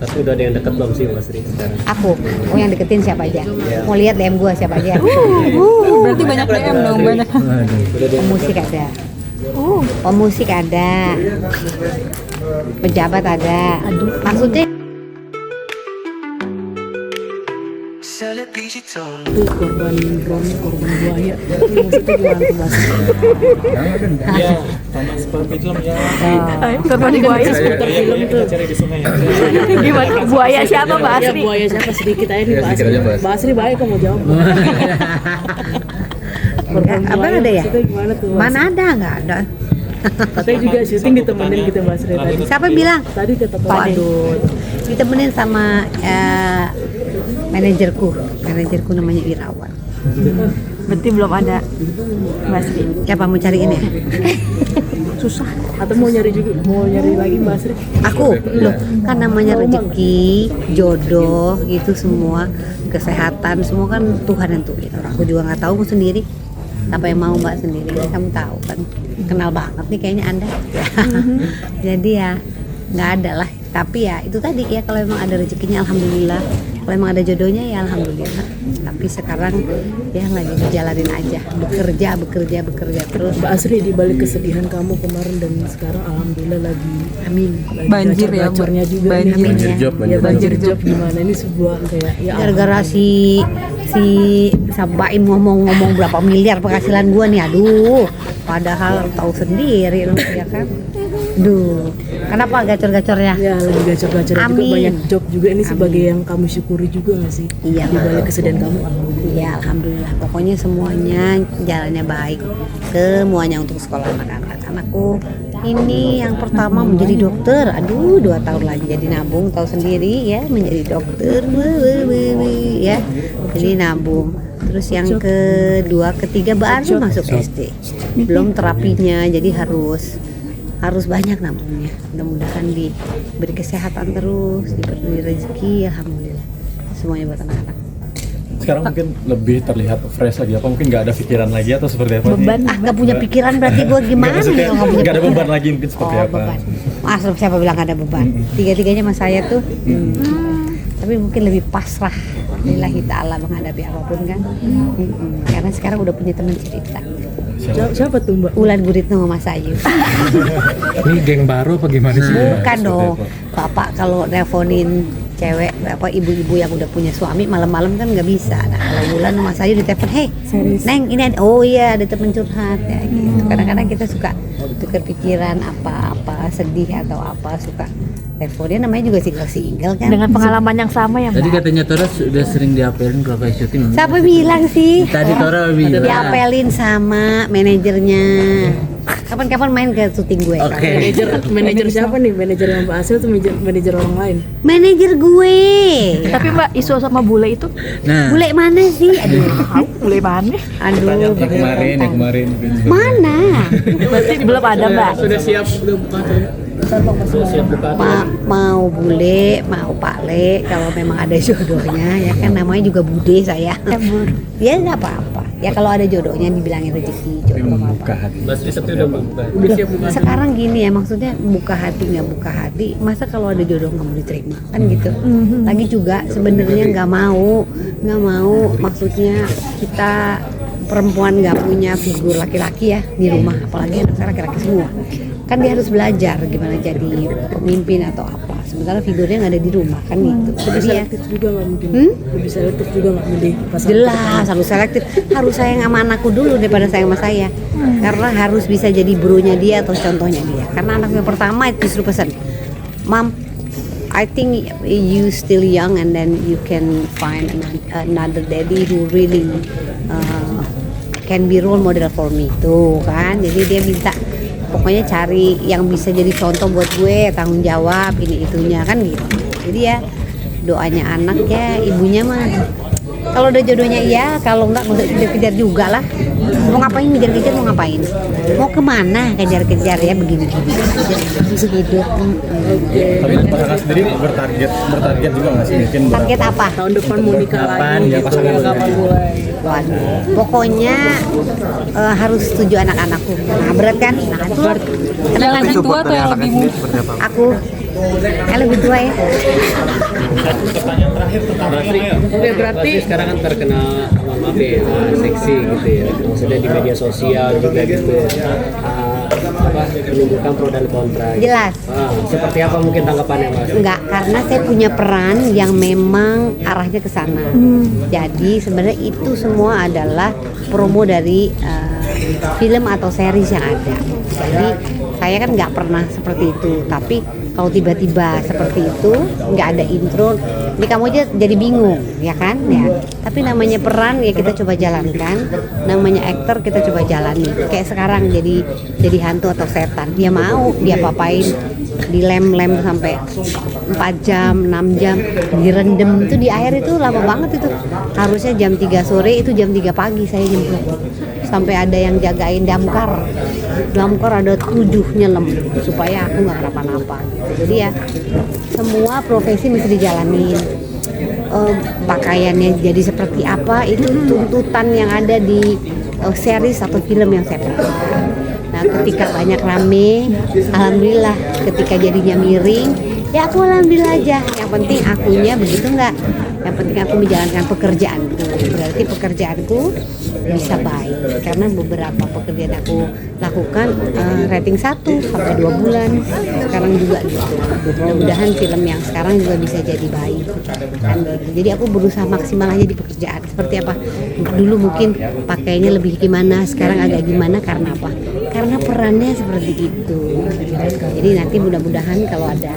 Tapi udah ada yang deket belum sih Mas Ri sekarang? Aku, yang deketin siapa aja. Mau lihat DM gua siapa aja. Berarti banyak DM dong, banyak. Pemusik ada. Pemusik ada. Pejabat ada. Maksudnya itu korban drone, korban buaya. Maksudnya gimana tuh Mas? Ya, sama seperti film ya. Korban buaya. Film tuh cari di sungai. Gimana? Buaya siapa, Mbak Ya, Asri? buaya siapa sedikit aja nih Ya, Mbak sedikit Asri. aja, Mbak. Mbak Asri baik kok mau jawab. Korban abang buaya ada ya? maksudnya gimana tuh Mas? mana ada nggak ada. Katanya juga syuting ditemenin gitu Mbak Asri tadi. Siapa bilang? Tadi kata Pak Waduh, ditemenin sama manajerku namanya Irawan. Berarti belum ada Mbak Asri. Siapa mau cariin ya? susah atau mau nyari lagi Mbak Asri? Aku loh, kan namanya rezeki, jodoh gitu semua, kesehatan semua kan Tuhan yang tentuin. Aku juga nggak tahu sendiri. Apa yang mau Mbak sendiri, kamu tahu kan, kenal banget nih kayaknya Anda. Jadi ya nggak ada lah. Tapi ya itu tadi ya, kalau memang ada rezekinya alhamdulillah, kalau memang ada jodohnya ya alhamdulillah. Tapi sekarang ya lagi dijalanin aja, bekerja terus. Mbak Asri, di balik kesedihan kamu kemarin dan sekarang alhamdulillah lagi Amin. Banjir ya, gacornya juga banjir. nih. Amin ya. Ya banjir job gimana ini sebuah kayak ya Gara-gara si Sabaim ngomong-ngomong berapa miliar penghasilan gua nih, aduh. Padahal tahu sendiri lu ya kan. Duh, kenapa gacor-gacornya? ya lagi gacor-gacor juga, Amin. banyak job juga ini sebagai yang kamu syukuri juga nggak sih? Iya, Di balik kesedihan kamu alhamdulillah. Iya, alhamdulillah. Pokoknya semuanya jalannya baik. Semuanya untuk sekolah anak-anak. Anakku ini yang pertama menjadi dokter. Aduh, 2 tahun lagi jadi nabung, tahu sendiri ya, menjadi dokter. Ya, jadi nabung. Terus yang kedua, ketiga baru masuk SD. Belum terapinya, jadi harus banyak nabungnya. Mudah-mudahan diberi kesehatan terus, diberi rezeki, alhamdulillah. Semuanya buat anak-anak. Sekarang mungkin lebih terlihat fresh lagi, apa mungkin nggak ada pikiran lagi atau seperti apa? Beban. Gak punya pikiran berarti gue gimana Maksudnya ya nggak punya nggak ada pikiran? beban lagi mungkin seperti apa? Beban. Mas, siapa bilang ada beban? Tiga-tiganya mas saya tuh. Tapi mungkin lebih pasrah lillahi ta'ala menghadapi apapun kan. Karena sekarang udah punya teman cerita. Siapa tuh Mbak? Ulan Guritno sama Mas Ayu. Ini geng baru apa gimana sih? Bukan dong. Bapak kalau nelponin cewek apa ibu-ibu yang udah punya suami malam-malam kan nggak bisa. Nah kalau Ulan sama Mas Ayu ditelepon, "Hei, Neng, ini ada, oh iya ada temen curhat ya gitu." Kadang-kadang kita suka tukar pikiran apa-apa sedih atau apa, suka teleponnya, namanya juga single kan. Dengan pengalaman yang sama ya, Tadi Mbak. katanya Tora sudah sering diapelin kalau kayak syuting. Siapa bilang sih? Tadi Tora bilang. Diapelin sama manajernya. Kapan-kapan main ke syuting gue. Oke. Manajer siapa nih? Manajer yang Mbak Asri atau manajer orang lain? Manajer gue. Tapi Mbak, isu sama bule itu Nah, Bule mana sih? Aduh. bule mana? Aduh. Yang kemarin. Mana? Berarti belum ada, Mbak. Sudah siap buka Sudah siap buka Mau bule, mau pakle, kalau memang ada jodohnya ya kan, namanya juga bude saya. Ya nggak apa-apa. Ya kalau ada jodohnya dibilangin rezeki, jodoh apa. Buka hati. Mas Ri tapi udah buka. Udah siap buka. Sekarang gini ya, maksudnya buka hati nggak buka hati, masa kalau ada jodoh nggak mau diterima kan gitu. Lagi juga sebenarnya nggak mau, maksudnya kita perempuan nggak punya figur laki-laki ya di rumah, apalagi anak saya laki-laki semua, kan dia harus belajar gimana jadi pemimpin atau apa, sementara figurnya nggak ada di rumah kan gitu. Lebih Jadi ya selektif juga nggak mungkin? Lebih selektif juga nggak milih pasangan? jelas harus selektif, harus sayang sama anakku dulu daripada sayang sama saya, karena harus bisa jadi bronya dia atau contohnya dia. Karena anak yang pertama itu justru pesan, "Mom, I think you still young and then you can find another daddy who really can be role model for me." Tuh kan, jadi dia minta pokoknya cari yang bisa jadi contoh buat gue, tanggung jawab ini itunya kan gitu. Jadi ya doanya anak ya, ibunya mah kalau udah jodohnya iya, kalau enggak nggak usah kejar-kejar juga lah. Mau ngapain kejar-kejar, mau ngapain, mau kemana kejar-kejar ya, begini-gini aja hidup. Tapi pasangan sendiri bertarget juga nggak sih mungkin? Target apa? Tahun depan mau nikah Kapan lagi ya gitu, pasangan ya, kapan mulai? Waduh, pokoknya harus setuju anak-anakku. Nah berat kan? Nah itu Yang lebih tua atau yang lebih muda? aku Saya lebih tua ya. Pertanyaan terakhir tentang film ya. Oke, berarti Basri sekarang kan terkenal maaf ya, seksi gitu ya, maksudnya di media sosial juga gitu ya. Menimbulkan pro dan kontra gitu. Jelas. Seperti apa mungkin tanggapannya Mas? Enggak, karena saya punya peran yang memang arahnya ke sana. Jadi sebenarnya itu semua adalah promo dari film atau series yang ada. Jadi saya kan nggak pernah seperti itu. Tapi kalau tiba-tiba seperti itu, nggak ada intro, ini kamu aja jadi bingung, ya kan? Ya. Tapi namanya peran ya kita coba jalankan. Namanya aktor kita coba jalani. Kayak sekarang jadi hantu atau setan. Dia mau, dia papain, dilem-lem sampai 4 jam, 6 jam, direndam itu di air itu lama banget itu. Harusnya jam 3 sore, itu jam 3 pagi saya jemput. Sampai ada yang jagain damkar ada 7 nyelem supaya aku nggak kenapa-napa. Jadi ya semua profesi mesti dijalanin. Pakaiannya jadi seperti apa itu tuntutan yang ada di series atau film yang saya perankan. Nah ketika banyak rame, alhamdulillah. Ketika jadinya miring, ya aku alhamdulillah aja. Yang penting akunya begitu nggak. Yang penting aku menjalankan pekerjaanku. Berarti pekerjaanku bisa baik karena beberapa pekerjaan aku lakukan rating 1 sampai 2 bulan sekarang juga gitu. Mudah-mudahan film yang sekarang juga bisa jadi baik kan gitu. Jadi aku berusaha maksimal aja di pekerjaan. Seperti apa dulu mungkin pakainya lebih gimana, sekarang agak gimana, karena apa? Karena perannya seperti itu. Jadi nanti mudah-mudahan kalau ada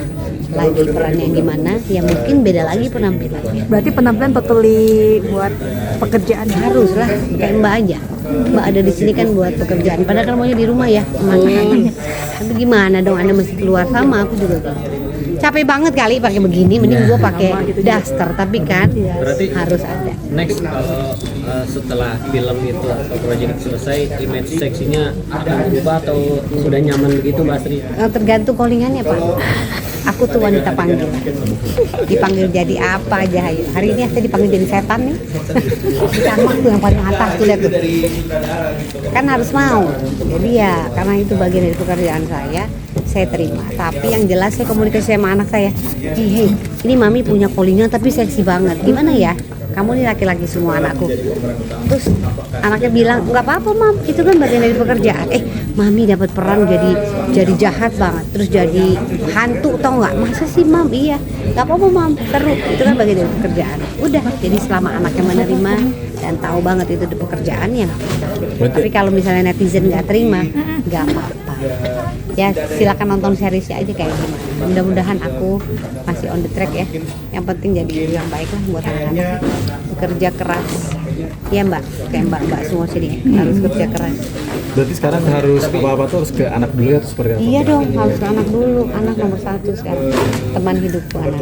lagi peran yang gimana ya mungkin beda lagi penampilannya. Berarti penampilan totally buat pekerjaan. Harus lah kayak Mbak aja. Mbak ada di sini kan buat pekerjaan. Padahal kan maunya di rumah ya. Tapi gimana dong, Anda mesti keluar sama aku juga gitu. Capek banget kali pakai begini, mending gue pakai daster. Tapi kan Berarti harus ada. next kalau setelah film itu atau proyek itu selesai, image seksinya akan berubah atau sudah nyaman begitu Mbak Sri? Tergantung callingannya Pak. Aku tuh wanita panggil. Dipanggil jadi apa aja. Hari ini saya dipanggil jadi setan nih. Di kamar tuh yang paling atas tuh, lihat tuh. Kan harus mau. Jadi ya karena itu bagian dari pekerjaan saya terima. Tapi yang jelas saya komunikasi sama anak saya. Hei, ini mami punya callingan tapi seksi banget. Gimana ya? Kamu nih laki-laki semua anakku. Terus anaknya bilang, nggak apa-apa mam, itu kan bagian dari pekerjaan. Mami dapat peran jadi jahat banget, terus jadi hantu, tau nggak? Masa sih mam? Iya, nggak apa-apa mam, seru. Itu kan bagian dari pekerjaan. Udah, jadi selama anaknya menerima dan tahu banget itu di pekerjaan ya nggak apa-apa. Tapi kalau misalnya netizen nggak terima, nggak apa-apa. Ya silakan nonton seriesnya aja kayak gimana. Mudah-mudahan aku masih on the track ya. Yang penting jadi yang baik lah buat anak-anak. Bekerja keras. Ya mbak, kayak mbak semua sini harus kerja keras. Berarti sekarang harus apa-apa tuh harus ke anak dulu ya atau seperti apa? Iya dong, harus ke anak dulu. Anak nomor 1 sekarang. Teman hidupku anak.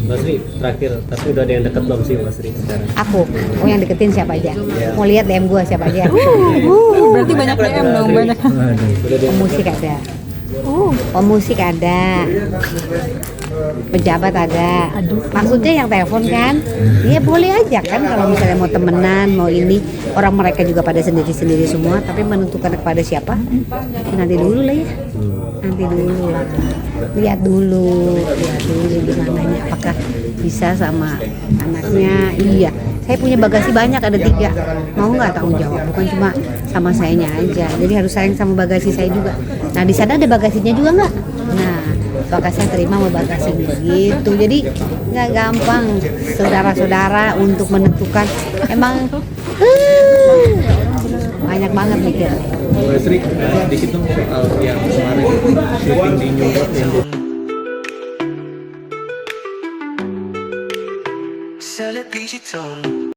Mbak Sri, terakhir, tapi udah ada yang deket belum sih Mbak Sri sekarang? Aku, yang deketin siapa aja. Mau lihat DM gua siapa aja. Berarti banyak DM dong, banyak. Pemusik ada. Pemusik ada. Pejabat ada. Maksudnya yang telepon kan? Iya boleh aja kan kalau misalnya mau temenan, mau ini. Orang mereka juga pada sendiri-sendiri semua, tapi menentukan kepada siapa? Nanti dulu lah ya. Nanti dulu lah. Lihat dulu gimana nya, apakah bisa sama anaknya. Iya, saya punya bagasi banyak, ada 3. Mau nggak tanggung jawab? Bukan cuma sama sayanya aja. Jadi harus sayang sama bagasi saya juga. Nah di sana ada bagasinya juga nggak? Nah bagasinya terima sama bagasinya gitu. Jadi nggak gampang saudara-saudara untuk menentukan. Emang banyak banget mikir. Mbak Sri, di situ yang kemarin syuting di New York yang Sell it digital.